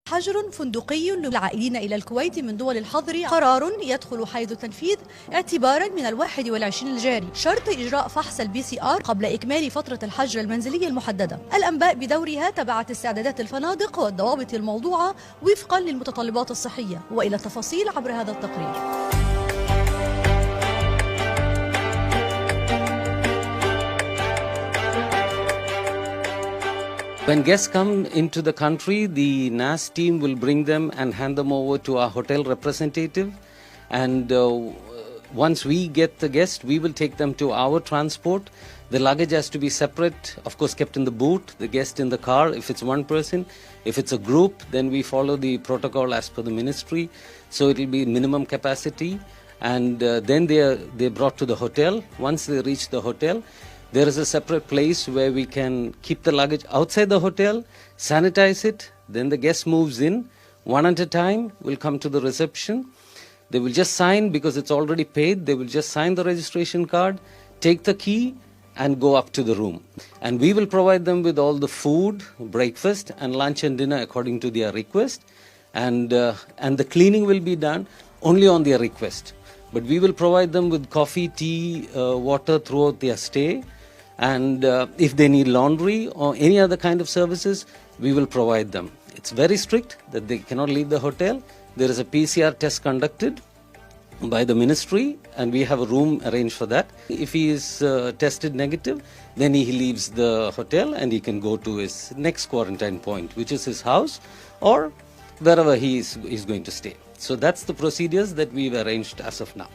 حجر فندقي للعائدين إلى الكويت من دول الحظر قرار يدخل حيز التنفيذ اعتبارا من 21 الجاري، شرط إجراء فحص الPCR قبل إكمال فترة الحجر المنزلي المحددة. الأنباء بدورها تبعت استعدادات الفنادق والضوابط الموضوعة وفقا للمتطلبات الصحية، وإلى التفاصيل عبر هذا التقرير. When guests come into the country, the NAS team will bring them and hand them over to our hotel representative. And once we get the guest, we will take them to our transport. The luggage has to be separate, of course, kept in the boot, the guest in the car if it's one person. If it's a group, then we follow the protocol as per the ministry. So it will be minimum capacity. And then they're brought to the hotel. Once they reach the hotel, there is a separate place where we can keep the luggage outside the hotel, sanitize it, then the guest moves in. One at a time will come to the reception. They will just sign because it's already paid. They will just sign the registration card, take the key and go up to the room. And we will provide them with all the food, breakfast and lunch and dinner according to their request. And the cleaning will be done only on their request. But we will provide them with coffee, tea, water throughout their stay. And if they need laundry or any other kind of services, we will provide them. It's very strict that they cannot leave the hotel. There is a PCR test conducted by the ministry and we have a room arranged for that. If he is tested negative, then he leaves the hotel and he can go to his next quarantine point, which is his house or wherever he is going to stay. So that's the procedures that we've arranged as of now.